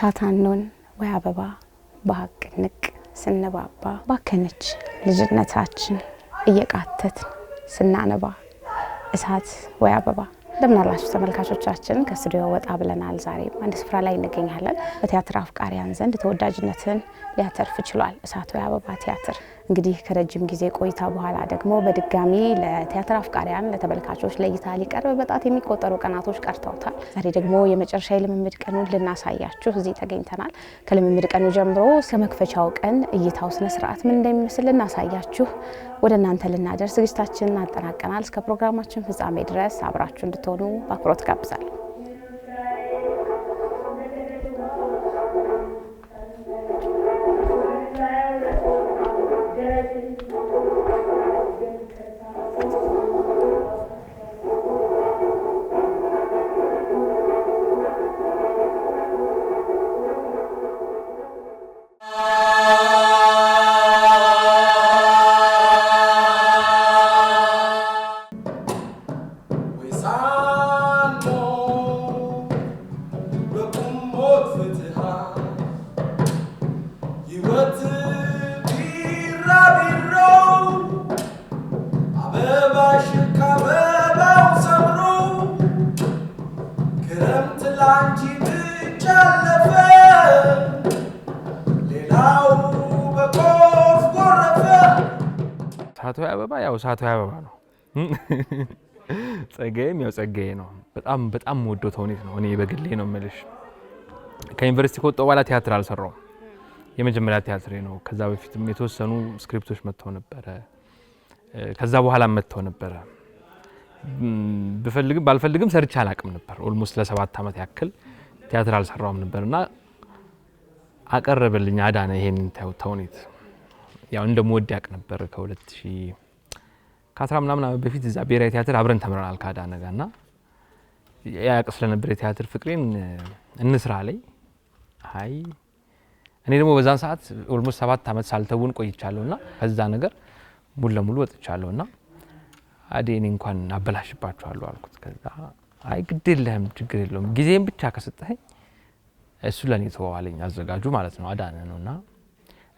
እሳታኑን ወይ አበባ ባቅንቅ ስንባባ ባከነች ልጅነታችን እየቃተት ስናነባ እሳት ወይ አበባ እንደምናላችሁ ተመልካቾቻችን ከስቱዲዮ ወጣ ብለናል። ዛሬ አንድ ስፍራ ላይ እንገኛለን። በቲያትር አፍቃሪያን ዘንድ ተወዳጅነትን ሊያተርፍ ችሏል እሳት ወይ አበባ ቲያትር። እንግዲህ ከረጅም ጊዜ ቆይታ በኋላ ደግሞ በድጋሚ ለቲያትር አፍቃሪያን ለተመልካቾች ለእይታ ሊቀርብ በጣት የሚቆጠሩ ቀናቶች ቀርተውታል። ዛሬ ደግሞ የመጨረሻ የልምምድ ቀኑን ልናሳያችሁ እዚህ ተገኝተናል። ከልምምድ ቀኑ ጀምሮ እስከ መክፈቻው ቀን እይታው ስነ ስርዓት ምን እንደሚመስል ልናሳያችሁ ወደ እናንተ ልናደርስ ዝግጅታችንን አጠናቀናል። እስከ ፕሮግራማችን ፍጻሜ ድረስ አብራችሁ እንድትሆኑ በአክብሮት ጋብዛለሁ። እሳት ወይ አበባ ያው እሳት ወይ አበባ ነው። ጸጋዬም ያው ጸጋዬ ነው። በጣም ወዶ ተውኔት ነው። እኔ በግሌ ነው የምልሽ። ከዩኒቨርሲቲ ከወጣሁ በኋላ ቲያትር አልሰራውም። የመጀመሪያ ቲያትሬ ነው። ከዛ በፊትም የተወሰኑ ስክሪፕቶች መጥተው ነበረ። ከዛ በኋላ መጥተው ነበረ። ብፈልግም ባልፈልግም ሰርቼ አላቅም ነበር። ኦልሞስት ለ7 ዓመት ያክል ቲያትር አልሰራውም ነበርና አቀረበልኝ አዳነ ይሄን ተውኔት። ያው እንደምወድ ያቅ ነበር ከ2010 ምናምን በፊት እዛ ብሔራዊ ቲያትር አብረን ተምረናል ከአዳነ ጋርና ያቅ ስለነበር የቲያትር ፍቅሬን እንስራ ላይ አይ እኔ ደግሞ በዛን ሰዓት ኦልሞስት 7 ዓመት ሳልተውን ቆይቻለሁና ከዛ ነገር ሙሉ ለሙሉ ወጥቻለሁና አዴን እንኳን አበላሽባችኋለሁ አልኩት። ከዛ አይ ግድ የለህም ችግር የለውም ጊዜን ብቻ ከሰጠኸኝ እሱ ለኔ ተዋዋለኝ አዘጋጁ ማለት ነው አዳነ ነውና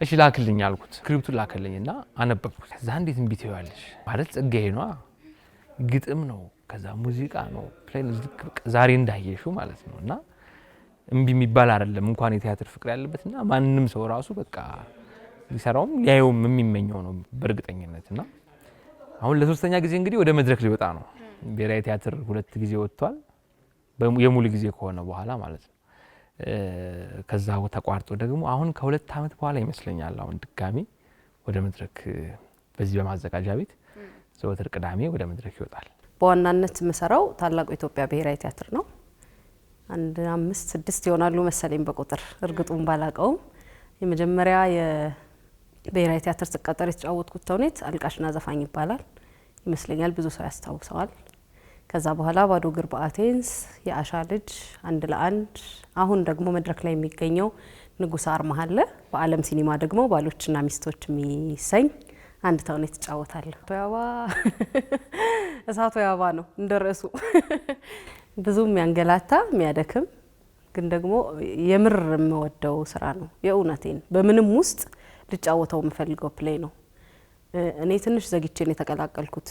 እሺ ላክልኝ አልኩት። ስክሪፕቱን ላከልኝና አነበብኩት። ከዛ እንዴት እንቢት ይዋልሽ ማለት ጸጋዬ ነው ግጥም ነው ከዛ ሙዚቃ ነው ፕሌን ዛሬ እንዳየሽው ማለት ነውና እምቢ የሚባል አይደለም እንኳን የቲያትር ፍቅር ያለበትና ማንንም ሰው ራሱ በቃ ሊሰራውም ሊያየውም የሚመኘው ነው በእርግጠኝነትና አሁን ለሶስተኛ ጊዜ እንግዲህ ወደ መድረክ ሊወጣ ነው። ብሔራዊ ቲያትር 2 ጊዜ ወጥቷል የሙሉ ጊዜ ከሆነ በኋላ ማለት ነው። ከዛ ተቋርጦ ደግሞ አሁን ከ2 ዓመት በኋላ ይመስለኛል አሁን ድጋሚ ወደ መድረክ በዚህ በማዘጋጃ ቤት ዘወትር ቅዳሜ ወደ መድረክ ይወጣል። በዋናነት መሰራው ታላቁ ኢትዮጵያ ብሔራዊ ቲያትር ነው። 5-6 ይሆናሉ መሰለኝ በቁጥር እርግጡን ባላቀውም የመጀመሪያ የብሔራዊ ቲያትር ተቀጠር የተጫወትኩት ተውኔት አልቃሽና ዘፋኝ ይባላል ይመስለኛል ብዙ ሰው ያስታውሰዋል። ከዛ በኋላ ባዶ እግር በአቴንስ የአሻ ልጅ አንድ ለአንድ አሁን ደግሞ መድረክ ላይ የሚገኘው ንጉስ አርማሃለ በአለም ሲኒማ ደግሞ ባሎችና ሚስቶች የሚሰኝ አንድ ተውኔት ተጫወታለሁ። እሳት ወይ አበባ ነው እንደርሱ ብዙም ያንገላታ የሚያደክም ግን ደግሞ የምር የምወደው ስራ ነው። የእውነቴን በምንም ውስጥ ልጫወተው የምፈልገው ፕሌይ ነው። እኔ ትንሽ ዘግቼን የተቀላቀልኩት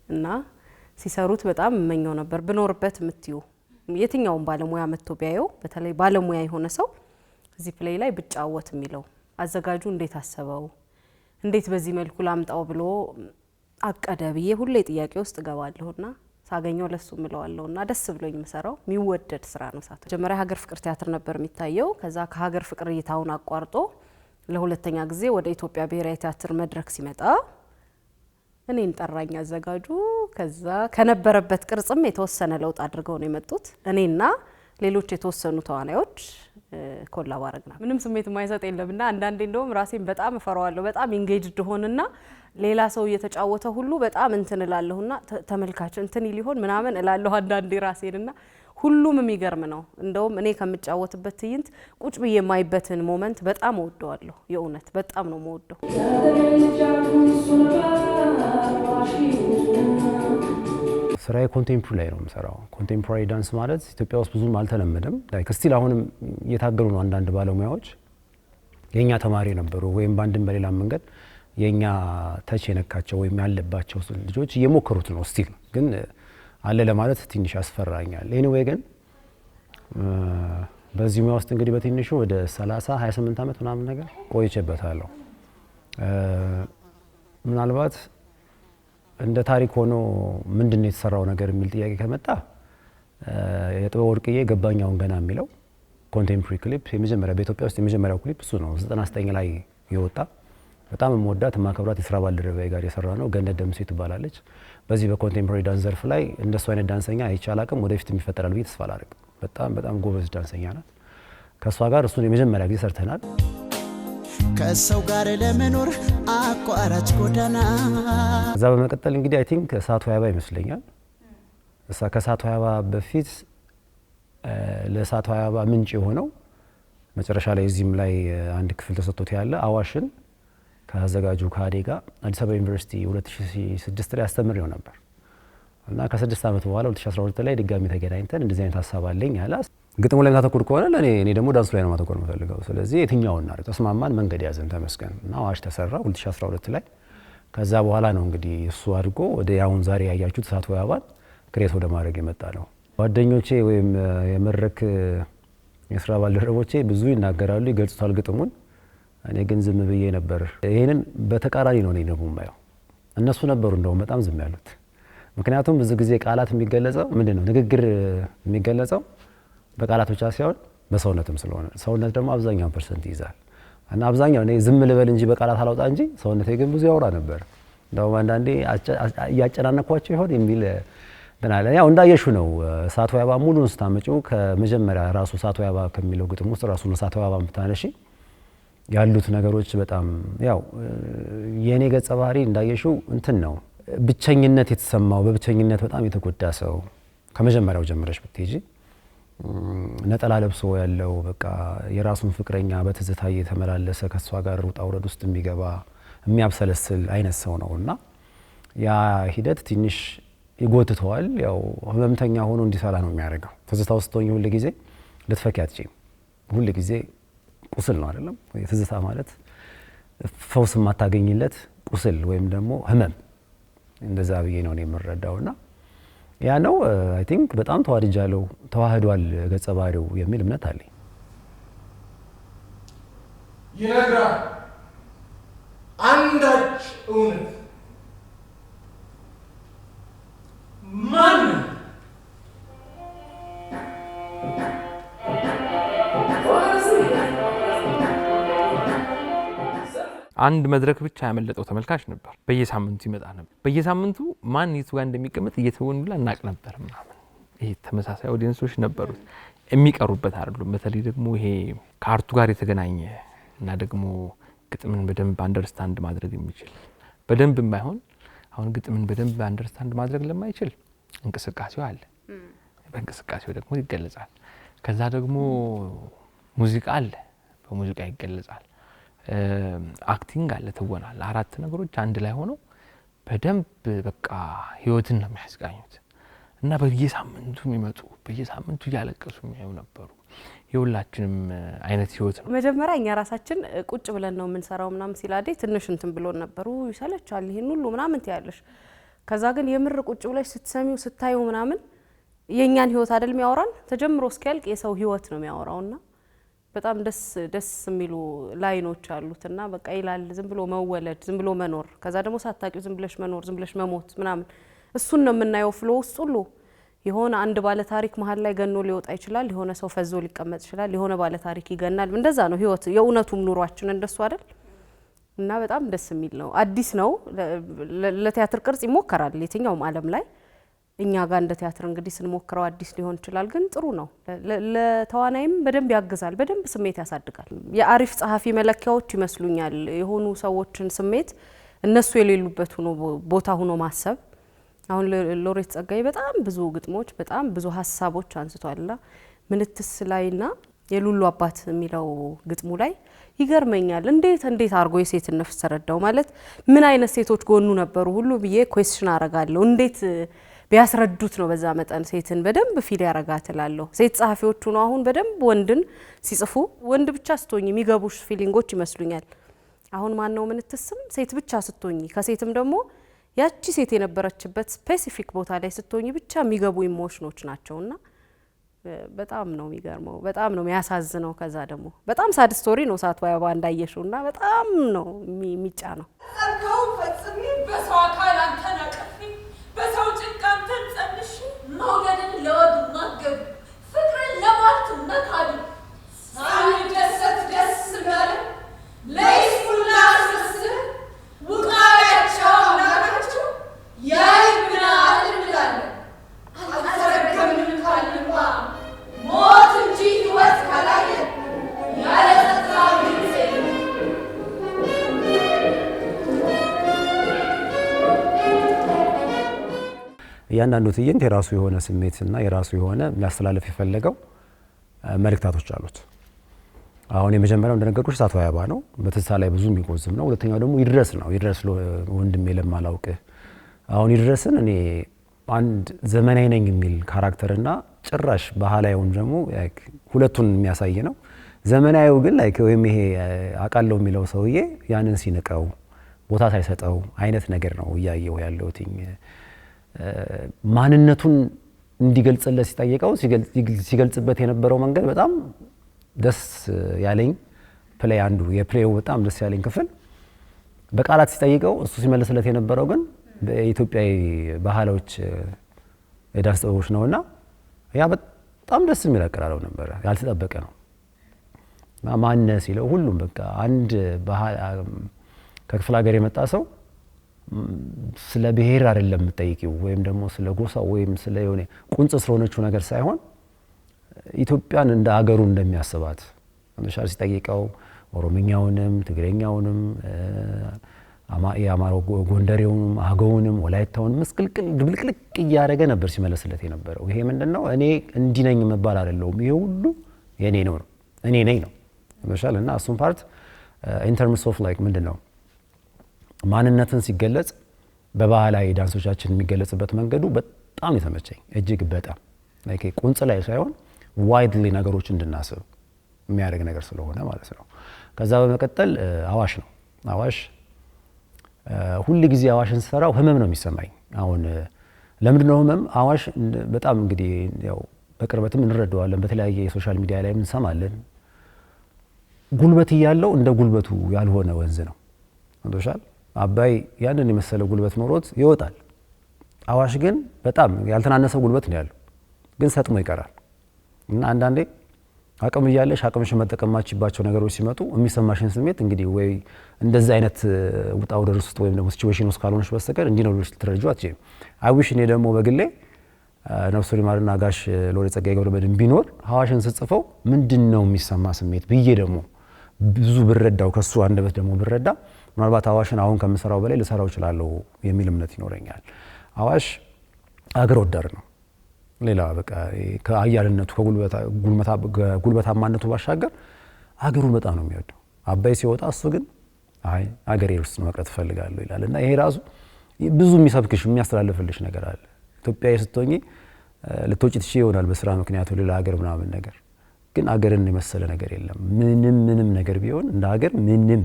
እና ሲሰሩት በጣም መኘው ነበር ብኖርበት ምትዩ የትኛውን ባለሙያ መጥቶ ቢያየው በተለይ ባለሙያ የሆነ ሰው እዚህ ፕሌይ ላይ ብጫወት የሚለው አዘጋጁ እንዴት አሰበው እንዴት በዚህ መልኩ ላምጣው ብሎ አቀደ ብዬ ሁሌ ጥያቄ ውስጥ ገባለሁና ሳገኘው ለሱ ምለዋለሁና ደስ ብሎኝ መሰራው የሚወደድ ስራ ነው። ሳተ መጀመሪያ ሀገር ፍቅር ቲያትር ነበር የሚታየው። ከዛ ከሀገር ፍቅር እይታውን አቋርጦ ለሁለተኛ ጊዜ ወደ ኢትዮጵያ ብሔራዊ ቲያትር መድረክ ሲመጣ እኔን ጠራኝ አዘጋጁ። ከዛ ከነበረበት ቅርጽም የተወሰነ ለውጥ አድርገው ነው የመጡት። እኔና ሌሎች የተወሰኑ ተዋናዮች ኮላብ አረግና ምንም ስሜት የማይሰጥ የለምና አንዳንዴ እንደውም ራሴን በጣም ፈራዋለሁ። በጣም ኢንጌጅድ ሆነና ሌላ ሰው እየተጫወተ ሁሉ በጣም እንትን እላለሁና ተመልካች እንትን ሊሆን ምናምን እላለሁ አንዳንዴ ራሴንና ሁሉም የሚገርም ነው። እንደውም እኔ ከምጫወትበት ትይንት ቁጭ ብዬ የማይበትን ሞመንት በጣም ወደዋለሁ። የእውነት በጣም ነው የምወደው። ስራዬ ኮንቴምፖራሪ ላይ ነው የምሰራው። ኮንቴምፖራሪ ዳንስ ማለት ኢትዮጵያ ውስጥ ብዙም አልተለመደም። ላይክ ስቲል አሁንም እየታገሉ ነው አንዳንድ ባለሙያዎች የኛ ተማሪ ነበሩ ወይም በአንድም በሌላ መንገድ የኛ ተች የነካቸው ወይም ያለባቸው ልጆች እየሞከሩት ነው። ስቲል ግን አለ ለማለት ትንሽ ያስፈራኛል። ኤኒዌይ ግን በዚህ ሙያ ውስጥ እንግዲህ በትንሹ ወደ 28 ዓመት ምናምን ነገር ቆይቼበታለሁ። ምናልባት እንደ ታሪክ ሆኖ ምንድነው የተሰራው ነገር የሚል ጥያቄ ከመጣ የጥበብ ወርቅዬ ገባኛውን ገና የሚለው ኮንቴምፖራሪ ክሊፕ የመጀመሪያ በኢትዮጵያ ውስጥ የመጀመሪያው ክሊፕ እሱ ነው። 99 ላይ የወጣ በጣም የምወዳት የማከብራት የስራ ባልደረባዬ ጋር የሰራ ነው። ገነት ደምሴ ትባላለች። በዚህ በኮንቴምፖራሪ ዳንስ ዘርፍ ላይ እንደሱ አይነት ዳንሰኛ አይቻል አቅም ወደፊት የሚፈጠራል ብዬ ተስፋ አላደርግም። በጣም ጎበዝ ዳንሰኛ ናት። ከሷ ጋር እሱን የመጀመሪያ ጊዜ ሰርተናል። ከሰው ጋር ለመኖር አቋራጭ ጎዳና። ከዛ በመቀጠል እንግዲህ አይ ቲንክ እሳቱ አበባ ይመስለኛል። ከእሳቱ አበባ በፊት ለእሳቱ አበባ ምንጭ የሆነው መጨረሻ ላይ እዚህም ላይ አንድ ክፍል ተሰጥቶት ያለ አዋሽን ከአዘጋጁ ከአዴ ጋር አዲስ አበባ ዩኒቨርሲቲ 2006 ላይ አስተምሬው ነበር እና ከ6 ዓመት በኋላ 2012 ላይ ድጋሚ ተገናኝተን እንደዚህ አይነት ሀሳብ አለኝ አለ። ግጥሙ ላይ ታተኩር ከሆነ እኔ ደግሞ ዳንሱ ላይ ነው ማተኮር የምፈልገው። ስለዚህ የትኛውን እናድርግ ተስማማን፣ መንገድ ያዘን ተመስገን እና አዋሽ ተሰራ 2012 ላይ። ከዛ በኋላ ነው እንግዲህ እሱ አድርጎ ወደ አሁን ዛሬ ያያችሁት እሳቱ አበባን ክሬት ወደ ማድረግ የመጣ ነው። ጓደኞቼ ወይም የመድረክ የስራ ባልደረቦቼ ብዙ ይናገራሉ፣ ይገልጹታል ግጥሙን። እኔ ግን ዝም ብዬ ነበር። ይሄንን በተቃራኒ ነው እኔ ደግሞ የማየው። እነሱ ነበሩ እንደውም በጣም ዝም ያሉት። ምክንያቱም ብዙ ጊዜ ቃላት የሚገለጸው ምንድነው ንግግር የሚገለጸው በቃላት ብቻ ሳይሆን በሰውነትም ስለሆነ ሰውነት ደግሞ አብዛኛውን ፐርሰንት ይይዛል እና አብዛኛው እኔ ዝም ልበል እንጂ በቃላት አላውጣ እንጂ ሰውነቴ ግን ብዙ ያወራ ነበር። እንደውም አንዳንዴ እያጨናነኳቸው ይሆን የሚል ተናለ። ያው እንዳየሹ ነው እሳቱ አበባ ሙሉን ስታመጪው ከመጀመሪያ ራሱ እሳቱ አበባ ከሚለው ግጥም ውስጥ ራሱን እሳቱ አበባ ብታነሺ ያሉት ነገሮች በጣም ያው የኔ ገጸ ባህሪ እንዳየሽው እንትን ነው ብቸኝነት የተሰማው በብቸኝነት በጣም የተጎዳ ሰው ከመጀመሪያው ጀምረሽ ብትሄጂ ነጠላ ለብሶ ያለው በቃ የራሱን ፍቅረኛ በትዝታ እየተመላለሰ ከሷ ጋር ውጣ ውረድ ውስጥ የሚገባ የሚያብሰለስል አይነት ሰው ነውና ያ ሂደት ትንሽ ይጎትተዋል። ያው ህመምተኛ ሆኖ እንዲሰራ ነው የሚያደርገው። ትዝታ ውስጥ ሆኜ ሁሉ ጊዜ ልትፈኪ አትችይም። ሁሉ ጊዜ ቁስል ነው አይደለም? ትዝታ ማለት ፈውስ የማታገኝለት ቁስል ወይም ደግሞ ህመም እንደዛ ብዬ ነው የምረዳውና ያ ነው አይ ቲንክ በጣም ተዋድጃለሁ፣ ተዋህዷል ገጸ ባህሪው የሚል እምነት አለኝ። ይነግራል አንዳች እውነት ማን አንድ መድረክ ብቻ ያመለጠው ተመልካች ነበር። በየሳምንቱ ይመጣ ነበር። በየሳምንቱ ማን የቱ ጋር እንደሚቀመጥ እየተወን ብላ እናቅ ነበር ምናምን። ይሄ ተመሳሳይ ኦዲየንሶች ነበሩት የሚቀሩበት አይደሉም። በተለይ ደግሞ ይሄ ከአርቱ ጋር የተገናኘ እና ደግሞ ግጥምን በደንብ አንደርስታንድ ማድረግ የሚችል በደንብም ባይሆን አሁን ግጥምን በደንብ አንደርስታንድ ማድረግ ለማይችል እንቅስቃሴው አለ። በእንቅስቃሴው ደግሞ ይገለጻል። ከዛ ደግሞ ሙዚቃ አለ፣ በሙዚቃ ይገለጻል። አክቲንግ አለ፣ ትወናል። አራት ነገሮች አንድ ላይ ሆነው በደንብ በቃ ህይወትን ነው የሚያስቃኙት እና በየሳምንቱ የሚመጡ በየሳምንቱ እያለቀሱ የሚያዩ ነበሩ። የሁላችንም አይነት ህይወት ነው። መጀመሪያ እኛ ራሳችን ቁጭ ብለን ነው የምንሰራው ምናምን ሲላዴ ትንሽ እንትን ብሎን ነበሩ። ይሰለቻል ይሄን ሁሉ ምናምን ትያለሽ። ከዛ ግን የምር ቁጭ ብለሽ ስትሰሚው ስታዩ ምናምን የኛን ህይወት አይደል የሚያወራን ተጀምሮ እስኪያልቅ የሰው ህይወት ነው የሚያወራውና በጣም ደስ የሚሉ ላይኖች አሉትና በቃ ይላል ዝም ብሎ መወለድ ዝም ብሎ መኖር ከዛ ደግሞ ሳታቂው ዝም ብለሽ መኖር ዝም ብለሽ መሞት ምናምን እሱን ነው የምናየው። ፍሎ ውስጥ ሁሉ የሆነ አንድ ባለ ታሪክ መሀል ላይ ገኖ ሊወጣ ይችላል። የሆነ ሰው ፈዞ ሊቀመጥ ይችላል። የሆነ ባለ ታሪክ ይገናል። እንደዛ ነው ህይወት፣ የእውነቱም ኑሯችን እንደሱ አይደል? እና በጣም ደስ የሚል ነው። አዲስ ነው። ለቲያትር ቅርጽ ይሞከራል የትኛውም ዓለም ላይ። እኛ ጋር እንደ ቲያትር እንግዲህ ስንሞክረው አዲስ ሊሆን ይችላል፣ ግን ጥሩ ነው። ለተዋናይም በደንብ ያግዛል፣ በደንብ ስሜት ያሳድጋል። የአሪፍ ጸሐፊ መለኪያዎች ይመስሉኛል የሆኑ ሰዎችን ስሜት እነሱ የሌሉበት ሆኖ ቦታ ሆኖ ማሰብ። አሁን ሎሬት ጸጋዬ በጣም ብዙ ግጥሞች በጣም ብዙ ሀሳቦች አንስቷልና ምንትስ ላይና የሉሉ አባት የሚለው ግጥሙ ላይ ይገርመኛል። እንዴት አርጎ የሴትን ነፍስ ተረዳው ማለት ምን አይነት ሴቶች ጎኑ ነበሩ ሁሉ ብዬ ኩዌስችን አረጋለሁ። እንዴት ቢያስረዱት ነው በዛ መጠን ሴትን በደንብ ፊል ያረጋትላለሁ። ሴት ጸሐፊዎቹ ነው አሁን በደንብ ወንድን ሲጽፉ ወንድ ብቻ ስትሆኚ የሚገቡሽ ፊሊንጎች ይመስሉኛል። አሁን ማን ነው ምንትስም ሴት ብቻ ስትሆኚ ከሴትም ደግሞ ያቺ ሴት የነበረችበት ስፔሲፊክ ቦታ ላይ ስትሆኚ ብቻ የሚገቡ ኢሞሽኖች ናቸውና በጣም ነው የሚገርመው፣ በጣም ነው የሚያሳዝነው። ከዛ ደግሞ በጣም ሳድ ስቶሪ ነው እሳቱ አበባ እንዳየሽውና በጣም ነው የሚጫነው። ጸጋው ፈጽሜ በሰው አካል አንተን አቀፊ በሰው ጭንቅ አንተን ጸንሽ መውደድን ለወዱ ማገዱ ፍቅርን ለማለት መካዱ ሳይደሰት ደስ እንዳለ ለይስሙላ አስመስል ውቃቢያቸው አምላካቸው ያይብናል እንላለን። አልተረገምንም ካልንባ ሞት እንጂ ሕይወት ካላየን ያለ ጸጥታ ጊዜ እያንዳንዱ ትዕይንት የራሱ የሆነ ስሜትና የራሱ የሆነ ሊያስተላልፍ የፈለገው መልእክታቶች አሉት። አሁን የመጀመሪያው እንደነገርኩሽ እሳቱ አበባ ነው፣ በትዝታ ላይ ብዙ የሚቆዝም ነው። ሁለተኛው ደግሞ ይድረስ ነው። ይድረስ ወንድሜ ለማላውቅህ። አሁን ይድረስን እኔ አንድ ዘመናዊ ነኝ የሚል ካራክተርና ጭራሽ ባህላዊውን ደግሞ ሁለቱን የሚያሳይ ነው። ዘመናዊው ግን ላይክ ወይም ይሄ አቃለው የሚለው ሰውዬ ያንን ሲንቀው ቦታ ሳይሰጠው አይነት ነገር ነው እያየው ያለውትኝ። ማንነቱን እንዲገልጽለት ሲጠይቀው ሲገልጽበት የነበረው መንገድ በጣም ደስ ያለኝ ፕሌይ አንዱ የፕሌው በጣም ደስ ያለኝ ክፍል በቃላት ሲጠይቀው እሱ ሲመልስለት የነበረው ግን በኢትዮጵያዊ ባህሎች የዳንስ ጥበቦች ነውና ያ በጣም ደስ የሚል አቀራረብ ነበር። ያልተጠበቀ ነው። ማነ ሲለው ሁሉም በቃ አንድ ከክፍለ ሀገር የመጣ ሰው ስለ ብሔር አይደለም የምጠይቂው ወይም ደግሞ ስለ ጎሳ ወይም ስለ የሆነ ቁንጽ ስለሆነችው ነገር ሳይሆን ኢትዮጵያን እንደ አገሩ እንደሚያስባት ለምሳሌ ሲጠይቀው ኦሮምኛውንም ትግሬኛውንም የአማራው ጎንደሬውንም አገውንም ወላይታውንም መስቅልቅል ድብልቅልቅ እያደረገ ነበር ሲመለስለት የነበረው። ይሄ ምንድነው እኔ እንዲህ ነኝ መባል አይደለም፣ ይሄ ሁሉ የኔ ነው እኔ ነኝ ነው ለምሳሌ እና እሱን ፓርት ኢን ተርምስ ኦፍ ላይክ ምንድነው ማንነትን ሲገለጽ በባህላዊ ዳንሶቻችን የሚገለጽበት መንገዱ በጣም የተመቸኝ እጅግ በጣም ላይክ ቁንጽ ላይ ሳይሆን ዋይድሊ ነገሮች እንድናስብ የሚያደርግ ነገር ስለሆነ ማለት ነው። ከዛ በመቀጠል አዋሽ ነው። አዋሽ ሁሉ ጊዜ አዋሽን ሰራው ህመም ነው የሚሰማኝ። አሁን ለምንድን ነው ህመም? አዋሽ በጣም እንግዲህ ያው በቅርበትም እንረዳዋለን፣ በተለያየ የሶሻል ሚዲያ ላይ እንሰማለን። ጉልበት እያለው እንደ ጉልበቱ ያልሆነ ወንዝ ነው። እንደሻል አባይ ያንን የመሰለ ጉልበት ኖሮት ይወጣል። አዋሽ ግን በጣም ያልተናነሰ ጉልበት ነው ያለው፣ ግን ሰጥሞ ይቀራል። እና አንዳንዴ አቅም እያለሽ አቅምሽን መጠቀም ማችባቸው ነገሮች ሲመጡ የሚሰማሽን ስሜት እንግዲህ ወይ እንደዛ አይነት ውጣ ውረድ ውስጥ ወይም ደግሞ ሲቹዌሽን ውስጥ ካልሆነሽ በስተቀር እንዲህ ነው ልትረጂው አትችይም። አይዊሽ እኔ ደግሞ በግሌ ነፍሱ ሊማርና ጋሽ ሎሬት ጸጋዬ ገብረመድህን ቢኖር አዋሽን ስጽፈው ምንድነው የሚሰማ ስሜት ብዬ ደግሞ ብዙ ብረዳው ከሱ አንደበት ደግሞ ብረዳ ምናልባት አዋሽን አሁን ከምሰራው በላይ ልሰራው እችላለሁ የሚል እምነት ይኖረኛል። አዋሽ አገር ወዳድ ነው። ሌላ በቃ ከአያልነቱ ከጉልበታማነቱ ባሻገር አገሩን በጣም ነው የሚወደው። አባይ ሲወጣ እሱ ግን አይ አገሬ ውስጥ መቅረት እፈልጋለሁ ይላል። እና ይሄ ራሱ ብዙ የሚሰብክሽ የሚያስተላልፍልሽ ነገር አለ። ኢትዮጵያዊ ስትሆኚ ልትወጪ ትችይ ይሆናል በስራ ምክንያቱ ሌላ ሀገር ምናምን ነገር፣ ግን አገርን የመሰለ ነገር የለም። ምንም ነገር ቢሆን እንደ ሀገር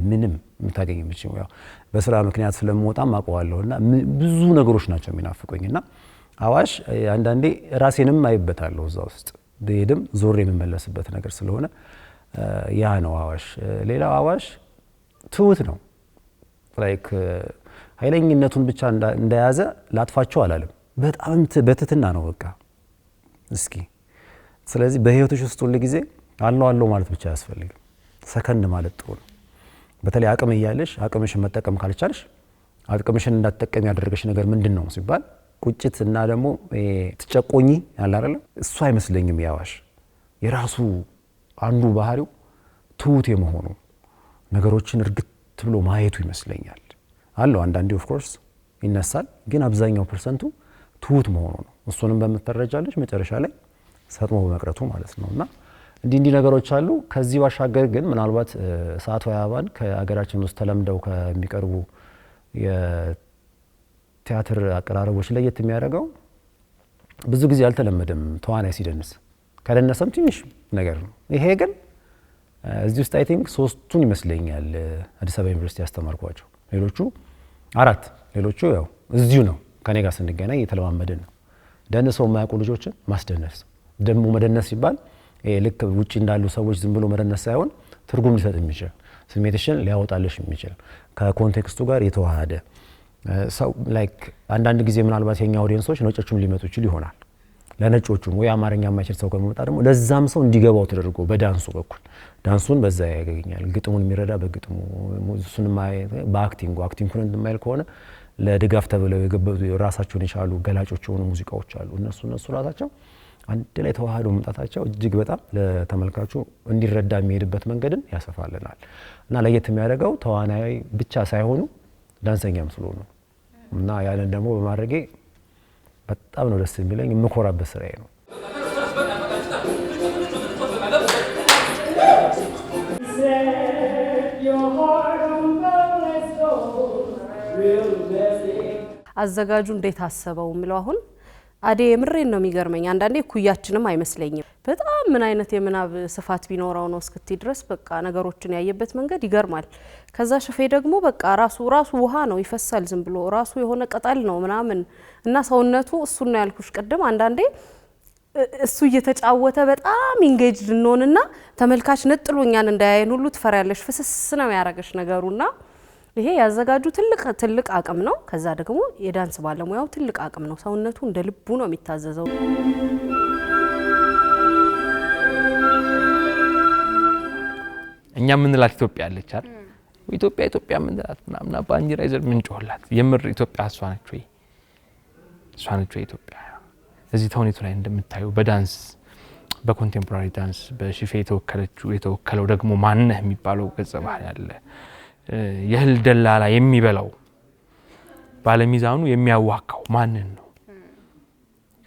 ምንም የምታገኝ የምችው ያው በስራ ምክንያት ስለምወጣም አውቀዋለሁና ብዙ ነገሮች ናቸው የሚናፍቁኝና አዋሽ አንዳንዴ ራሴንም አይበታለሁ እዛ ውስጥ በሄድም ዞር የምመለስበት ነገር ስለሆነ ያ ነው አዋሽ። ሌላው አዋሽ ትሁት ነው። ላይክ ኃይለኝነቱን ብቻ እንደያዘ ላጥፋቸው አላለም። በጣም በትትና ነው በቃ እስኪ። ስለዚህ በህይወትሽ ውስጥ ሁሉ ጊዜ አለው ማለት ብቻ ያስፈልግም። ሰከን ማለት ጥሩ ነው። በተለይ አቅም እያለሽ አቅምሽን መጠቀም ካልቻልሽ አቅምሽን እንዳትጠቀም ያደረገሽ ነገር ምንድነው ሲባል ቁጭት እና ደግሞ ትጨቆኝ ያለ አይደል? እሱ አይመስለኝም። ያዋሽ የራሱ አንዱ ባህሪው ትሁት የመሆኑ ነገሮችን እርግጥ ብሎ ማየቱ ይመስለኛል። አለው አንዳንዴ ኦፍ ኮርስ ይነሳል፣ ግን አብዛኛው ፐርሰንቱ ትሁት መሆኑ ነው። እሱንም በመተረጃለች መጨረሻ ላይ ሰጥሞ በመቅረቱ ማለት ነውና እንዲህ ነገሮች አሉ። ከዚህ ባሻገር ግን ምናልባት እሳቱ አበባን ከሀገራችን ውስጥ ተለምደው ከሚቀርቡ የቲያትር አቀራረቦች ለየት የሚያደርገው ብዙ ጊዜ አልተለመደም ተዋናይ ሲደንስ፣ ከደነሰም ትንሽ ነገር ነው። ይሄ ግን እዚህ ውስጥ አይ ቲንክ 3ቱን ይመስለኛል አዲስ አበባ ዩኒቨርሲቲ ያስተማርኳቸው። ሌሎቹ 4 ሌሎቹ ያው እዚሁ ነው ከኔ ጋር ስንገናኝ የተለማመድን ነው። ደንሰው የማያውቁ ልጆችን ማስደነስ ደግሞ መደነስ ሲባል ልክ ውጪ እንዳሉ ሰዎች ዝም ብሎ መደነስ ሳይሆን ትርጉም ሊሰጥ የሚችል ስሜትሽን ሊያወጣልሽ የሚችል ከኮንቴክስቱ ጋር የተዋሃደ ሰው ላይክ አንዳንድ ጊዜ ምናልባት የኛ ኦዲየንሶች ነጮቹም ሊመጡ ይችል ይሆናል። ለነጮቹም ወይ አማርኛ የማይችል ሰው ከመጣ ደግሞ ለዛም ሰው እንዲገባው ተደርጎ በዳንሱ በኩል ዳንሱን በዛ ያገኛል። ግጥሙን የሚረዳ በግጥሙ እሱን አክቲንጉን እንደማይል ከሆነ ለድጋፍ ተብለው የገበዙ ራሳቸውን የቻሉ ገላጮች የሆኑ ሙዚቃዎች አሉ። እነሱ ራሳቸው አንድ ላይ ተዋህደው መምጣታቸው እጅግ በጣም ለተመልካቹ እንዲረዳ የሚሄድበት መንገድን ያሰፋልናል እና ለየት የሚያደርገው ተዋናይ ብቻ ሳይሆኑ ዳንሰኛም ስለሆኑ እና ያንን ደግሞ በማድረጌ በጣም ነው ደስ የሚለኝ፣ የምኮራበት ስራዬ ነው። አዘጋጁ እንዴት አሰበው የሚለው አሁን አዴ የምሬን ነው የሚገርመኝ። አንዳንዴ ኩያችንም አይመስለኝም። በጣም ምን አይነት የምናብ ስፋት ቢኖረው ነው እስክቲ ድረስ በቃ ነገሮችን ያየበት መንገድ ይገርማል። ከዛ ሽፌ ደግሞ በቃ ራሱ ውሃ ነው ይፈሳል፣ ዝም ብሎ ራሱ የሆነ ቅጠል ነው ምናምን እና ሰውነቱ እሱን ነው ያልኩሽ ቅድም። አንዳንዴ እሱ እየተጫወተ በጣም ኢንጌጅ ልንሆንና ተመልካች ነጥሎኛን እንዳያየን ሁሉ ትፈሪያለሽ። ፍስስ ነው ያረጋሽ ነገሩና ይሄ ያዘጋጁ ትልቅ አቅም ነው። ከዛ ደግሞ የዳንስ ባለሙያው ትልቅ አቅም ነው። ሰውነቱ እንደ ልቡ ነው የሚታዘዘው። እኛ ምንላት ኢትዮጵያ አለች አይደል? ኢትዮጵያ ምንላት ምናምን ባንዲራ ይዘን ምንጮህላት የምር ኢትዮጵያ እሷ ነች ወይ ኢትዮጵያ? እዚህ ተውኔቱ ላይ እንደምታዩ በዳንስ በኮንቴምፖራሪ ዳንስ በሽፌ የተወከለው ደግሞ ማነህ የሚባለው ገጸ ባህሪ ያለ የህል ደላላ የሚበላው ባለሚዛኑ የሚያዋካው ማንን ነው?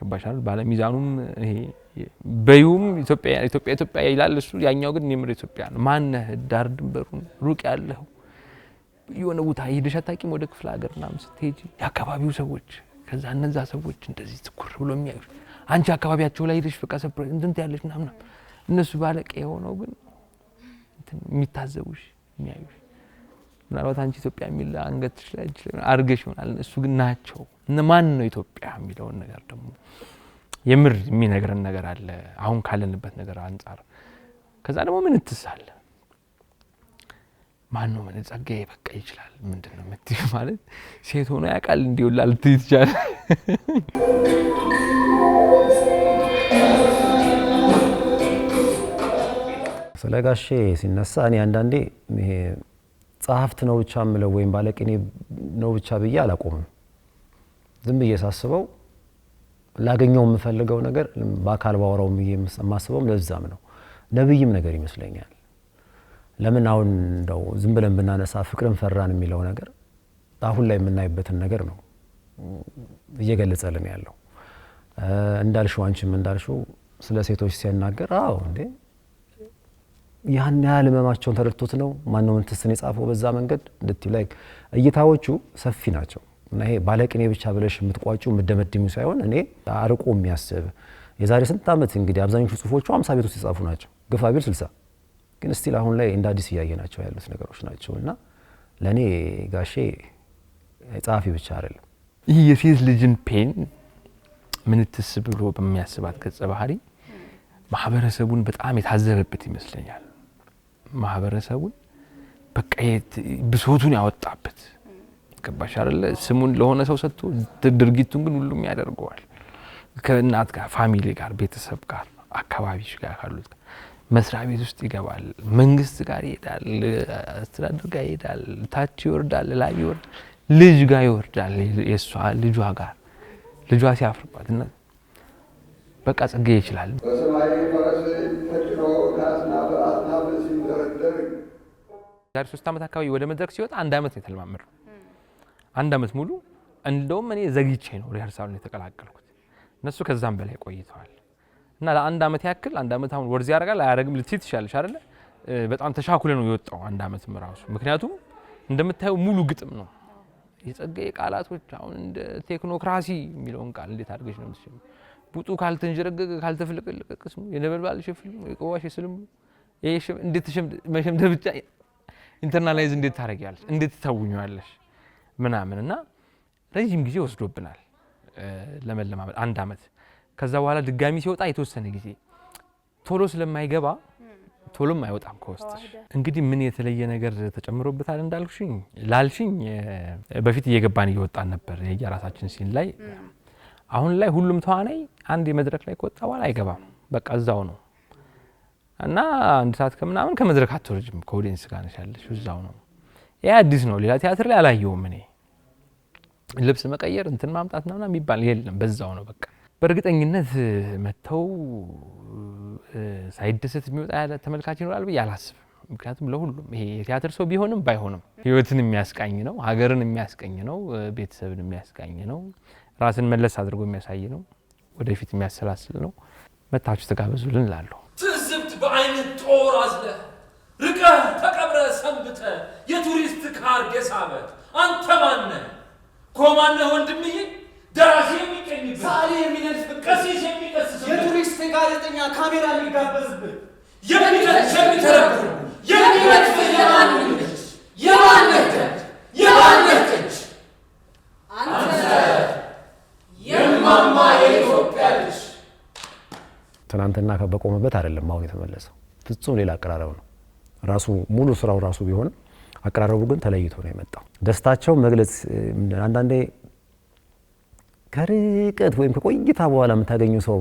ከባሻል ባለሚዛኑም ይሄ በዩም ኢትዮጵያ ይላል እሱ፣ ያኛው ግን የምር ኢትዮጵያ ነው። ማነህ ዳር ድንበሩን ሩቅ ያለው የሆነ ቦታ ሄደሽ አታውቂም? ወደ ክፍለ ሀገር ምናምን ስትሄጂ የአካባቢው ሰዎች ከዛ እነዛ ሰዎች እንደዚህ ትኩር ብሎ የሚያዩሽ አንቺ አካባቢያቸው ላይ ሄደሽ በቃ ሰፕራይዝ እንትን ያለሽ ምናምን እነሱ ባለቀ የሆነው ግን እንትን የሚታዘቡሽ የሚያዩሽ ምናልባት አንቺ ኢትዮጵያ የሚል አንገትሽ ላይ አርገሽ ይሆናል። እሱ ግን ናቸው ማን ነው ኢትዮጵያ የሚለውን ነገር ደግሞ የምር የሚነግረን ነገር አለ አሁን ካለንበት ነገር አንፃር። ከዛ ደግሞ ምን ትሳለ ማን ነው ምን ጸጋዬ በቃ ይችላል ምንድነው የምትይ ማለት ሴት ሆኖ ያውቃል እንዲውላል ትይቻለ። ስለጋሼ ሲነሳ እኔ አንዳንዴ ይሄ ጸሐፍት ነው ብቻ ምለው ወይም ባለቅኔ ነው ብቻ ብዬ አላቆምም። ዝም ብዬ ሳስበው ላገኘው የምፈልገው ነገር በአካል ባወራው ብዬ የማስበውም ለዛም ነው። ነብይም ነገር ይመስለኛል። ለምን አሁን እንደው ዝም ብለን ብናነሳ ፍቅርን ፈራን የሚለው ነገር አሁን ላይ የምናይበትን ነገር ነው እየገለጸልን ያለው። እንዳልሽው አንቺም እንዳልሽው ስለ ሴቶች ሲያናገር አዎ እንዴ ያን ያህል ህመማቸውን ተረድቶት ነው ማነው እንትስን የጻፈው በዛ መንገድ እንድትይ ላይ እይታዎቹ ሰፊ ናቸው። እና ይሄ ባለቅኔ ብቻ ብለሽ የምትቋጩ የምትደመድሚው ሳይሆን እኔ አርቆ የሚያስብ የዛሬ ስንት ዓመት እንግዲህ አብዛኞቹ ጽሁፎቹ 50 ቤት ውስጥ የጻፉ ናቸው፣ ግፋ ቢል 60 ግን ስቲል አሁን ላይ እንደ አዲስ እያየናቸው ያሉት ነገሮች ናቸው። እና ለኔ ጋሼ ጸሐፊ ብቻ አይደለም። ይህ የሴት ልጅን ፔን ምንትስ ብሎ በሚያስባት ገጸ ባህሪ ማህበረሰቡን በጣም የታዘበበት ይመስለኛል። ማህበረሰቡን በቃ ብሶቱን ያወጣበት ገባሽ አይደለ? ስሙን ለሆነ ሰው ሰጥቶ ድርጊቱን ግን ሁሉም ያደርገዋል። ከእናት ጋር፣ ፋሚሊ ጋር፣ ቤተሰብ ጋር፣ አካባቢሽ ጋር ካሉት መስሪያ ቤት ውስጥ ይገባል፣ መንግስት ጋር ይሄዳል፣ አስተዳደር ጋር ይሄዳል፣ ታች ይወርዳል፣ ላይ ይወርዳል፣ ልጅ ጋር ይወርዳል። የሷ ልጇ ሲያፍርባት እና በቃ ጸጋዬ ይችላል። ዛሬ 3 ዓመት አካባቢ ወደ መድረክ ሲወጣ 1 ዓመት ነው የተለማመደው። 1 ዓመት ሙሉ እንደውም እኔ ዘግይቼ ነው ሪሀርሳሉን የተቀላቀልኩት። እነሱ ከዛም በላይ ቆይተዋል እና ለ1 ዓመት ያክል 1 ዓመት አሁን ወርዚ ያደርጋል አያደርግም ልትይ ትችላለሽ አይደለ? በጣም ተሻኩለ ነው የወጣው 1 ዓመት ራሱ። ምክንያቱም እንደምታየው ሙሉ ግጥም ነው የጸጋዬ ቃላቶች። አሁን እንደ ቴክኖክራሲ የሚለውን ቃል እንዴት አድርገሽ ነው የምትችይው? ቡጡ ካልተንጀረገገ ካልተፍለቀለቀስ የነበልባል ሽፍል የቆዋሽ ስልም ይሄ እንዴት መሸምደድ ብቻ ኢንተርናላይዝ እንዴት ታረጋለሽ እንዴት ታውኛለሽ ምናምንና ረጅም ጊዜ ወስዶብናል ለመለማመድ 1 አመት ከዛ በኋላ ድጋሚ ሲወጣ የተወሰነ ጊዜ ቶሎ ስለማይገባ ቶሎም አይወጣም ከውስጥሽ እንግዲህ ምን የተለየ ነገር ተጨምሮበታል እንዳልኩሽኝ ላልሽኝ በፊት እየገባን እየወጣን ነበር የራሳችን ሲን ላይ አሁን ላይ ሁሉም ተዋናይ አንድ የመድረክ ላይ ከወጣ በኋላ አይገባም በቃ እዛው ነው እና አንድ ሰዓት ከምናምን ከመድረክ አትወርጅም ከኦዲየንስ ጋር ነሽ ያለሽ እዛው ነው ያ አዲስ ነው ሌላ ቲያትር ላይ አላየውም እኔ ልብስ መቀየር እንትን ማምጣት ነውና የሚባል የለም በዛው ነው በቃ በእርግጠኝነት መተው ሳይደሰት የሚወጣ ተመልካች ይኖራል ብዬ አላስብም ምክንያቱም ለሁሉም ይሄ የቲያትር ሰው ቢሆንም ባይሆንም ህይወትን የሚያስቃኝ ነው ሀገርን የሚያስቃኝ ነው ቤተሰብን የሚያስቃኝ ነው ራስን መለስ አድርጎ የሚያሳይ ነው ወደፊት የሚያሰላስል ነው መታችሁ ተጋበዙልን እላለሁ ትዝብት በአይን ጦር አዝለ ርቀህ ተቀብረህ ሰንብተ የቱሪስት ካርድ የሳበ አንተ ማነህ ኮማነህ ወንድምዬ ደራሲ የሚቀኝበት ሳሊ የሚነድፍ ቀሲስ የሚቀስስ የቱሪስት ጋዜጠኛ ካሜራ የሚጋበዝብህ የሚተች የሚተረጉም የሚነድፍ የማነች አንተ የማማ የኢትዮጵያ ልጅ ትናንትና በቆመበት አይደለም አሁን የተመለሰው ፍጹም ሌላ አቀራረብ ነው ራሱ ሙሉ ስራው ራሱ ቢሆን አቀራረቡ ግን ተለይቶ ነው የመጣው ደስታቸው መግለጽ አንዳንዴ ከርቀት ወይም ከቆይታ በኋላ የምታገኙ ሰው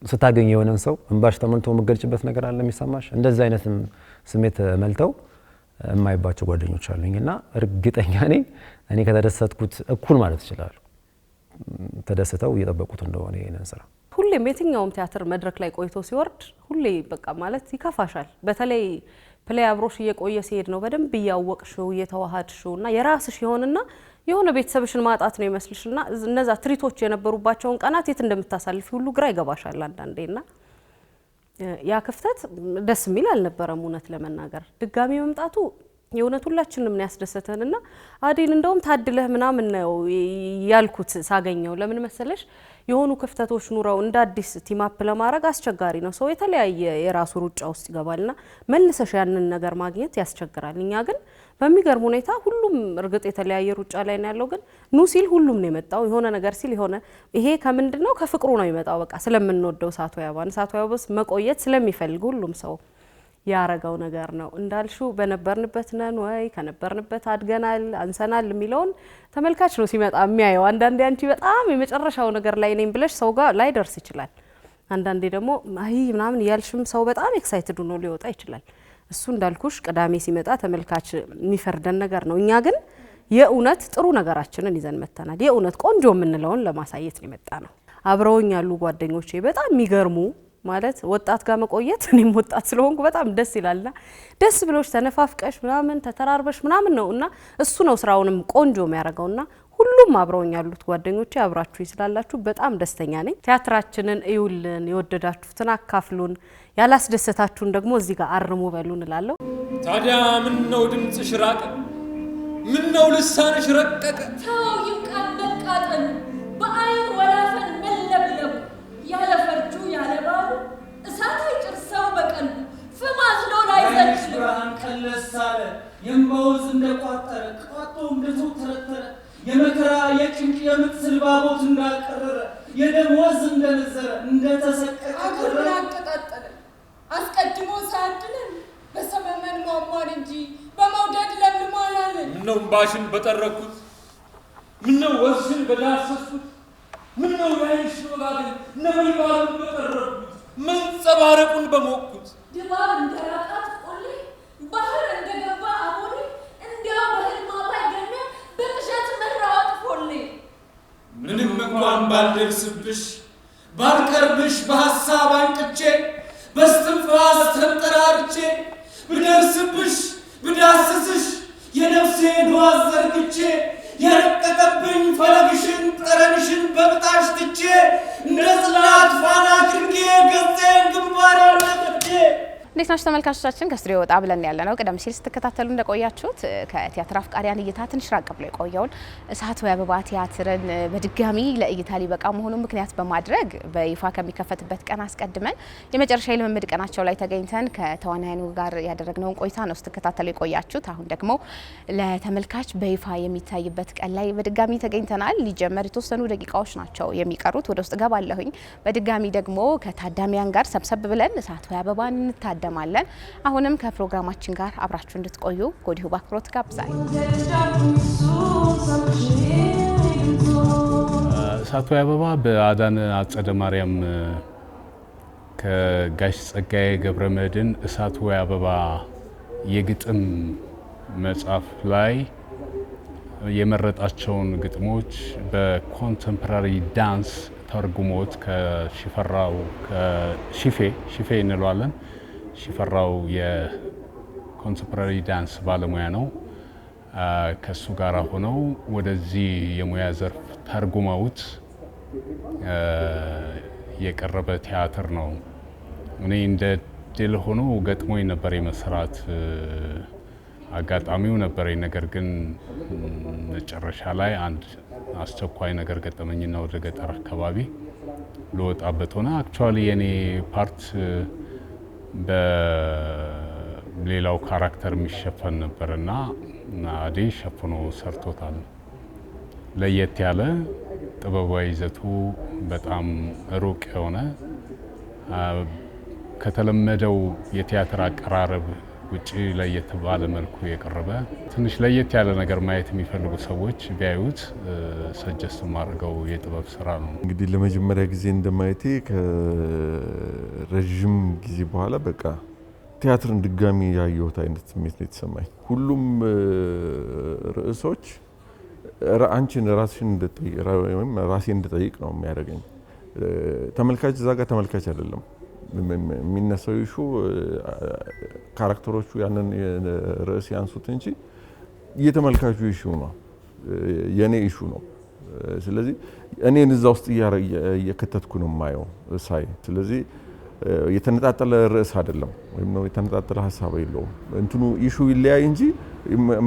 ስታገኙ የሆነን ሰው እንባሽ ተመልቶ መገልጭበት ነገር አለ የሚሰማሽ እንደዛ አይነት ስሜት መልተው የማይባቸው ጓደኞች አሉኝና እርግጠኛ ነኝ እኔ ከተደሰትኩት እኩል ማለት ይችላል ተደስተው እየጠበቁት እንደሆነ ይሄንን ስራ ሁሌም የትኛውም ቲያትር መድረክ ላይ ቆይቶ ሲወርድ ሁሌ በቃ ማለት ይከፋሻል በተለይ ፕሌይ አብሮሽ እየቆየ ሲሄድ ነው በደንብ እያወቅሽው እየተዋሃድሽውና የራስሽ ይሆንና የሆነ ቤተሰብሽን ማጣት ነው ይመስልሽና እነዛ ትሪቶች የነበሩባቸውን ቀናት የት እንደምታሳልፊ ሁሉ ግራ ይገባሻል አንዳንዴና ያ ክፍተት ደስ የሚል አልነበረም እውነት ለመናገር ድጋሚ መምጣቱ የእውነት ሁላችንም ያስደሰተንና አዴን እንደውም ታድለህ ምናምን ነው ያልኩት ሳገኘው ለምን መሰለሽ የሆኑ ክፍተቶች ኑረው እንደ አዲስ ቲም አፕ ለማድረግ አስቸጋሪ ነው ሰው የተለያየ የራሱ ሩጫ ውስጥ ይገባልና መልሰሽ ያንን ነገር ማግኘት ያስቸግራል እኛ ግን በሚገርም ሁኔታ ሁሉም እርግጥ የተለያየ ሩጫ ላይ ነው ያለው ግን ኑ ሲል ሁሉም ነው የመጣው የሆነ ነገር ሲል የሆነ ይሄ ከምንድነው ከፍቅሩ ነው የመጣው በቃ ስለምንወደው ሳቶ ያባስ መቆየት ስለሚፈልግ ሁሉም ሰው ያረጋው ነገር ነው እንዳልሹ በነበርንበት ነን ወይ ከነበርንበት አድገናል አንሰናል የሚለውን ተመልካች ነው ሲመጣ የሚያየው አንዳንዴ አንቺ በጣም የመጨረሻው ነገር ላይ ነኝ ብለሽ ሰው ጋር ላይ ደርስ ይችላል አንዳንዴ ደግሞ አይ ምናምን ያልሽም ሰው በጣም ኤክሳይትድ ሆኖ ሊወጣ ይችላል እሱ እንዳልኩሽ ቅዳሜ ሲመጣ ተመልካች የሚፈርደን ነገር ነው እኛ ግን የእውነት ጥሩ ነገራችንን ይዘን መተናል የእውነት ቆንጆ የምንለውን ለማሳየት ነው የመጣ ነው አብረውኝ ያሉ ጓደኞቼ በጣም የሚገርሙ ማለት ወጣት ጋር መቆየት እኔም ወጣት ስለሆንኩ በጣም ደስ ይላልና ደስ ብሎሽ ተነፋፍቀሽ ምናምን ተተራርበሽ ምናምን ነውና እሱ ነው ስራውንም ቆንጆ የሚያደርገውና ሁሉም አብረውኝ ያሉት ጓደኞቼ አብራችሁ ይስላላችሁ በጣም ደስተኛ ነኝ ቲያትራችንን እዩልን የወደዳችሁትን አካፍሉን ያላስደሰታችሁን ደግሞ እዚህ ጋር አርሙ በሉን እላለሁ ታዲያ ምን ነው ድምጽሽ ራቀ ምን ነው ልሳንሽ ረቀቀ ተው ይብቃን መቃጠሉ በአይን ወላፈን መለብለቡ ያለ ፈርጁ ያለ ባሉ እሳት አይጭርሰው በቀሉ ፍማዝሎ ላይ ዘልሽ ብርሃን ከለሳለ የምባውዝ እንደቋጠረ ቋጦ እንደተው ተረተረ የመከራ የጭንቅ የምትስል ባቦት እንዳቀረረ የደም ወዝ እንደነዘረ እንደተሰቀቀ አጉር አቀጣጠለ አስቀድሞ ሳድለን በሰመመን ማሟን እንጂ በመውደድ ለምማላለን ምነው ባሽን በጠረኩት ምነው ወዝሽን በዳሰስኩት ምነው ያይሽ ወጋገን ነበልባሉን በጠረኩት መንጸባረቁን በሞኩት ድባብ እንደራጣት ቆሌ ባህር እንደገባ አቦሌ እንዲያው በህልማ ባይገኘ በቅዠት መራወጥ ፎሌ ምንም እንኳን ባልደርስብሽ ባልቀርብሽ በሐሳብ አንቅቼ በስትንፋስ ተንጠራርቼ ብደርስብሽ ብዳስስሽ የነፍሴን ዋዝ ዘርግቼ የረቀቀብኝ ፈለግሽን ጠረንሽን በብጣሽ ትቼ እንደ ጽላት ፋና አድርጌ ገጼን ግንባር ያለቅቼ እንዴት ናችሁ ተመልካቾቻችን? ከስቱዲዮ ወጣ ብለን ያለነው ቀደም ሲል ስትከታተሉ እንደቆያችሁት ከቲያትር አፍቃሪያን እይታ ትንሽ ራቅ ብሎ የቆየውን እሳት ወይ አበባ ቲያትርን በድጋሚ ለእይታ ሊበቃ መሆኑን ምክንያት በማድረግ በይፋ ከሚከፈትበት ቀን አስቀድመን የመጨረሻ የልምምድ ቀናቸው ላይ ተገኝተን ከተዋናያኑ ጋር ያደረግነውን ቆይታ ነው ስትከታተሉ የቆያችሁት። አሁን ደግሞ ለተመልካች በይፋ የሚታይበት ቀን ላይ በድጋሚ ተገኝተናል። ሊጀመር የተወሰኑ ደቂቃዎች ናቸው የሚቀሩት። ወደ ውስጥ ገባለሁኝ። በድጋሚ ደግሞ ከታዳሚያን ጋር ሰብሰብ ብለን እሳት ወይ አበባን እንታደማለን። አሁንም ከፕሮግራማችን ጋር አብራችሁ እንድትቆዩ ከወዲሁ በአክብሮት ጋብዛለሁ። እሳት ወይ አበባ በአዳነ አጸደ ማርያም ከጋሽ ጸጋዬ ገብረመድህን እሳት ወይ አበባ የግጥም መጽሐፍ ላይ የመረጣቸውን ግጥሞች በኮንቴምፖራሪ ዳንስ ተርጉሞት ከሽፈራው ከሺፌ እንለዋለን። ሽፈራው የኮንቴምፖራሪ ዳንስ ባለሙያ ነው። ከሱ ጋር ሆነው ወደዚህ የሙያ ዘርፍ ተርጉመውት የቀረበ ቲያትር ነው። እኔ እንደ ድል ሆኖ ገጥሞኝ ነበር የመስራት አጋጣሚው ነበረኝ። ነገር ግን መጨረሻ ላይ አንድ አስቸኳይ ነገር ገጠመኝና ወደ ገጠር አካባቢ ልወጣበት ሆነ። አክቹአሊ የኔ ፓርት በሌላው ካራክተር የሚሸፈን ነበርና አዴ ሸፍኖ ሰርቶታል። ለየት ያለ ጥበባዊ ይዘቱ በጣም ሩቅ የሆነ ከተለመደው የቲያትር አቀራረብ ውጪ ለየት ባለ መልኩ የቀረበ ትንሽ ለየት ያለ ነገር ማየት የሚፈልጉ ሰዎች ቢያዩት ሰጀስት ማድረገው የጥበብ ስራ ነው። እንግዲህ ለመጀመሪያ ጊዜ እንደማየቴ ከረጅም ጊዜ በኋላ በቃ ቲያትርን ድጋሚ ያየሁት አይነት ስሜት ነው የተሰማኝ። ሁሉም ርዕሶች አንቺን ራስሽን እንድትጠይቅ ወይም ራሴን እንድጠይቅ ነው የሚያደርገኝ። ተመልካች እዛ ጋር ተመልካች አይደለም የሚነሳው ኢሹ ካራክተሮቹ ያንን ርዕስ ያንሱት እንጂ የተመልካቹ ኢሹ ነው፣ የኔ ኢሹ ነው። ስለዚህ እኔን እዛ ውስጥ እየከተትኩ ነው የማየው ሳይ። ስለዚህ የተነጣጠለ ርዕስ አይደለም ወይም ነው የተነጣጠለ ሀሳብ የለውም። እንትኑ ኢሹ ይለያይ እንጂ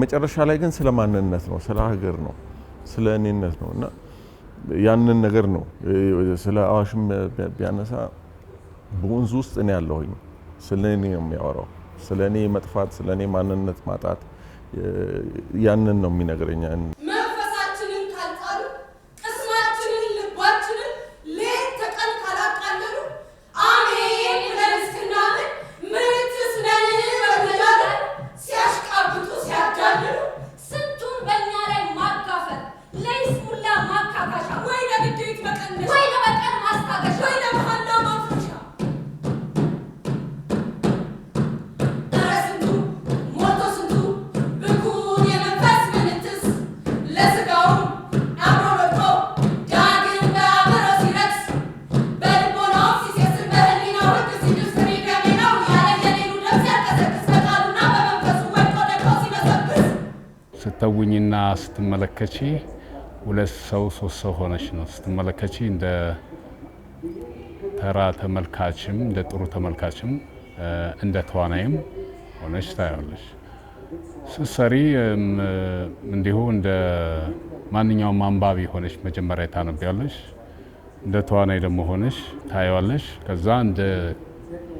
መጨረሻ ላይ ግን ስለ ማንነት ነው፣ ስለ ሀገር ነው፣ ስለ እኔነት ነው እና ያንን ነገር ነው ስለ አዋሽም ቢያነሳ በወንዝ ውስጥ እኔ ያለሁኝ ስለ እኔ ነው የሚያወራው። ስለ እኔ መጥፋት፣ ስለ እኔ ማንነት ማጣት ያንን ነው የሚነግረኝ። መንፈሳችንን ካልጣሉ፣ ቅስማችንን ልባችንን ሌት ተቀን ካላቃለሉ አሜን ብለን እስክናምን ምንትስ ነን በመላለን ሲያሽቃብጡ ሲያዳልሉ ስንቱን በእኛ ላይ ማጋፈል ለይስሙላ ማካካሻ ወይ ለግዴት መቀነሻ ወይ ለበቀል ማስታገሻ ወይ ለመሐላ ማፍረሻ ስትተውኝና ስትመለከቺ ሁለት ሰው ሶስት ሰው ሆነሽ ነው ስትመለከቺ። እንደ ተራ ተመልካችም እንደ ጥሩ ተመልካችም እንደ ተዋናይም ሆነሽ ታያለሽ። ስትሰሪ እንዲሁ እንደ ማንኛውም አንባቢ ሆነሽ መጀመሪያ ታነቢያለሽ። እንደ ተዋናይ ደግሞ ሆነሽ ታያለሽ። ከዛ እንደ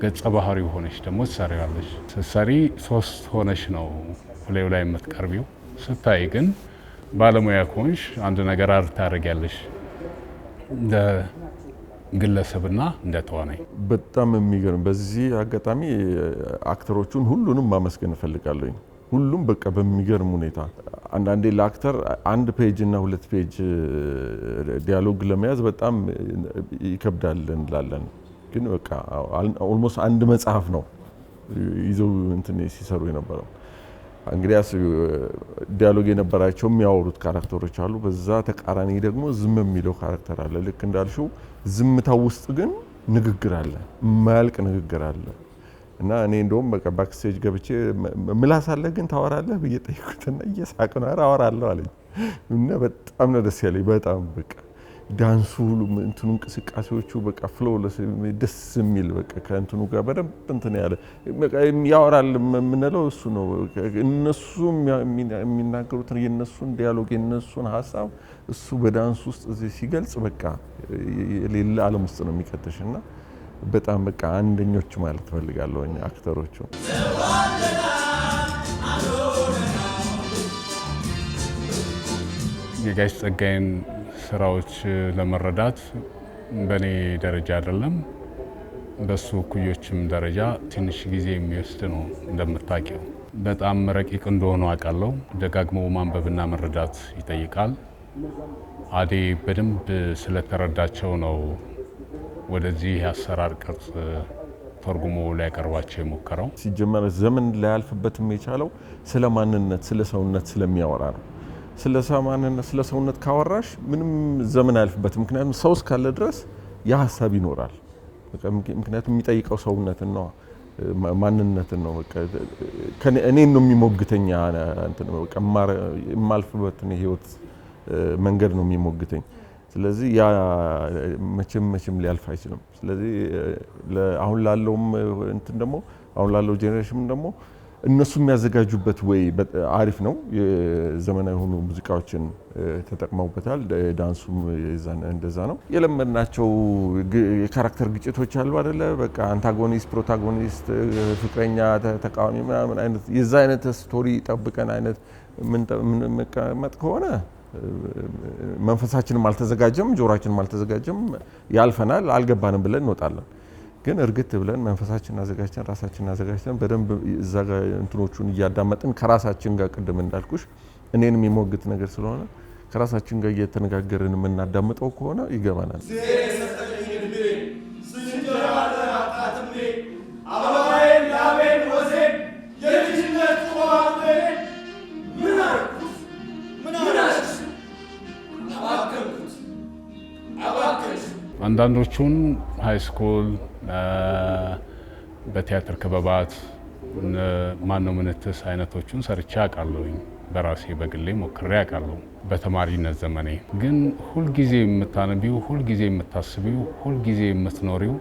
ገጸ ባህሪው ሆነሽ ደግሞ ትሰሪያለሽ። ስትሰሪ ሶስት ሆነሽ ነው ፕሌው ላይ የምትቀርቢው። ስታይ ግን ባለሙያ ከሆንሽ አንድ ነገር አር ታደርጊያለሽ እንደ ግለሰብና እንደ ተዋናይ። በጣም የሚገርም በዚህ አጋጣሚ አክተሮቹን ሁሉንም ማመስገን እፈልጋለሁ። ሁሉም በቃ በሚገርም ሁኔታ አንዳንዴ ለአክተር አንድ ፔጅ እና ሁለት ፔጅ ዲያሎግ ለመያዝ በጣም ይከብዳል እንላለን። ግን በቃ ኦልሞስት አንድ መጽሐፍ ነው ይዘው እንትን ሲሰሩ የነበረው። እንግዲህ ዲያሎግ የነበራቸው የሚያወሩት ካራክተሮች አሉ። በዛ ተቃራኒ ደግሞ ዝም የሚለው ካራክተር አለ። ልክ እንዳልሽው ዝምታው ውስጥ ግን ንግግር አለ፣ የማያልቅ ንግግር አለ እና እኔ እንደውም በቃ ባክስቴጅ ገብቼ ምላስ አለ ግን ታወራለህ ብዬ ጠይቁትና እየሳቅ ነው አወራለሁ አለኝ እና በጣም ነው ደስ ያለኝ። በጣም በቃ ዳንሱ እንትኑ እንቅስቃሴዎቹ በቃ ፍሎለስ ደስ የሚል በቃ ከእንትኑ ጋር በደንብ እንትን ያለ በቃ ያወራል የምንለው እሱ ነው። እነሱ የሚናገሩት የነሱን ዲያሎግ የነሱን ሀሳብ እሱ በዳንስ ውስጥ ሲገልጽ በቃ ሌላ ዓለም ውስጥ ነው የሚከተሽና በጣም በቃ አንደኞች ማለት ፈልጋለሁ አክተሮቹ። የጋሽ ጸጋዬን ስራዎች ለመረዳት በኔ ደረጃ አይደለም በሱ ኩዮችም ደረጃ ትንሽ ጊዜ የሚወስድ ነው። እንደምታውቂው በጣም ረቂቅ እንደሆኑ አውቃለሁ። ደጋግሞ ማንበብና መረዳት ይጠይቃል። አዴ በደንብ ስለተረዳቸው ነው ወደዚህ አሰራር ቅርጽ ተርጉሞ ሊያቀርባቸው የሞከረው። ሲጀመር ዘመን ላያልፍበትም የቻለው ስለ ማንነት ስለ ሰውነት ስለሚያወራ ነው። ስለ ማንነት ስለ ሰውነት ካወራሽ ምንም ዘመን አያልፍበትም። ምክንያቱም ሰው እስካለ ድረስ ያ ሀሳብ ይኖራል። ምክንያቱም የሚጠይቀው ሰውነትን ነው ማንነትን ነው። በቃ እኔን ነው የሚሞግተኝ እንትን በቃ የማልፍበትን ህይወት መንገድ ነው የሚሞግተኝ። ስለዚህ ያ መቼም ሊያልፍ አይችልም። ስለዚህ አሁን ላለውም እንትን ደግሞ አሁን ላለው ጄኔሬሽን ደግሞ እነሱ የሚያዘጋጁበት ወይ አሪፍ ነው። የዘመናዊ ሆኑ ሙዚቃዎችን ተጠቅመውበታል። ዳንሱም እንደዛ ነው። የለመድናቸው የካራክተር ግጭቶች አሉ አይደለ? በቃ አንታጎኒስት፣ ፕሮታጎኒስት፣ ፍቅረኛ፣ ተቃዋሚ ምናምን አይነት የዛ አይነት ስቶሪ ጠብቀን አይነት ምን መቀመጥ ከሆነ መንፈሳችንም አልተዘጋጀም፣ ጆሮአችንም አልተዘጋጀም፣ ያልፈናል፣ አልገባንም ብለን እንወጣለን። ግን እርግጥ ብለን መንፈሳችንን አዘጋጅተን ራሳችንን አዘጋጅተን በደንብ እዛ ጋር እንትኖቹን እያዳመጥን ከራሳችን ጋር ቅድም እንዳልኩሽ እኔን የሚሞግት ነገር ስለሆነ ከራሳችን ጋር እየተነጋገርን የምናዳምጠው ከሆነ ይገባናል። አንዳንዶቹን ሃይ ስኩል በቲያትር ክበባት ማነው ምንትስ አይነቶቹን ሰርቼ አውቃለሁኝ። በራሴ በግሌ ሞክሬ አውቃለሁ። በተማሪነት ዘመኔ ግን ሁልጊዜ የምታነቢው፣ ሁልጊዜ የምታስቢው፣ ሁልጊዜ የምትኖሪው፣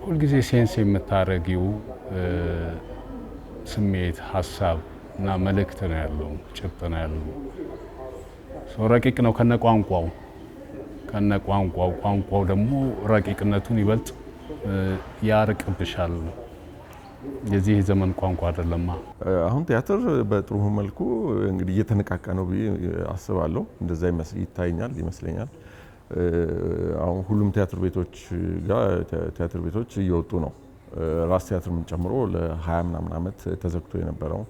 ሁልጊዜ ሴንስ የምታረጊው ስሜት፣ ሀሳብ እና መልእክት ነው ያለው፣ ጭብጥ ነው ያለው። ረቂቅ ነው ከነቋንቋው ቋንቋው ደግሞ ረቂቅነቱን ይበልጥ ያርቅብሻል። የዚህ ዘመን ቋንቋ አይደለማ። አሁን ቲያትር በጥሩ መልኩ እንግዲህ እየተነቃቃ ነው ብዬ አስባለሁ። እንደዛ ይታየኛል ይመስለኛል። አሁን ሁሉም ቲያትር ቤቶች እየወጡ ነው። ራስ ቲያትር ምን ጨምሮ ለ20 ምናምን ዓመት ተዘግቶ የነበረው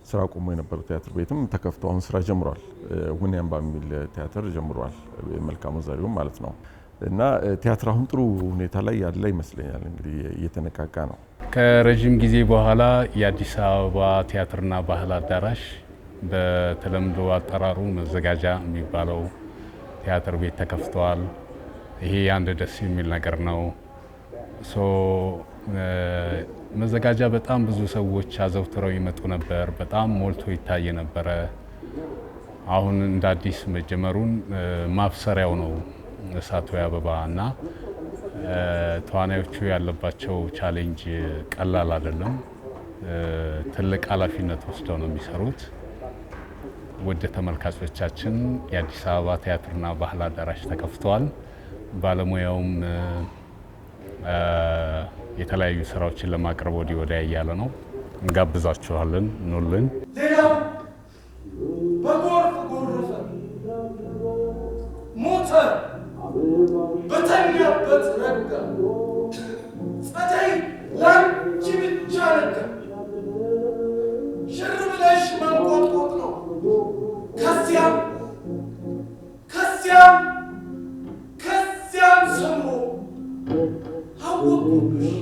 ስራ ቆሞ የነበረው ቲያትር ቤትም ተከፍቶ አሁን ስራ ጀምሯል። ሁኔያምባ የሚል ቲያትር ጀምሯል። መልካሙ ዘሪሁን ማለት ነው። እና ቲያትር አሁን ጥሩ ሁኔታ ላይ ያለ ይመስለኛል። እንግዲህ እየተነቃቃ ነው። ከረጅም ጊዜ በኋላ የአዲስ አበባ ቲያትርና ባህል አዳራሽ በተለምዶ አጠራሩ መዘጋጃ የሚባለው ቲያትር ቤት ተከፍተዋል። ይሄ አንድ ደስ የሚል ነገር ነው። መዘጋጃ በጣም ብዙ ሰዎች አዘውትረው ይመጡ ነበር። በጣም ሞልቶ ይታይ ነበረ። አሁን እንደ አዲስ መጀመሩን ማብሰሪያው ነው እሳቱ አበባ እና ተዋናዮቹ ያለባቸው ቻሌንጅ ቀላል አይደለም። ትልቅ ኃላፊነት ወስደው ነው የሚሰሩት። ውድ ተመልካቾቻችን የአዲስ አበባ ቲያትርና ባህል አዳራሽ ተከፍተዋል። ባለሙያውም የተለያዩ ስራዎችን ለማቅረብ ወዲህ ወዲያ እያለ ነው። እንጋብዛችኋለን፣ ኑልን። ሌላው በጎርፍ ጎረፈ፣ ሞተ፣ በተኛበት ረጋ፣ ጸደይ ላንቺ ብቻ ነጋ። ሽር ብለሽ መንቆጥቆጥ ነው። ከዚያም ሰምሮ አወቁብሽ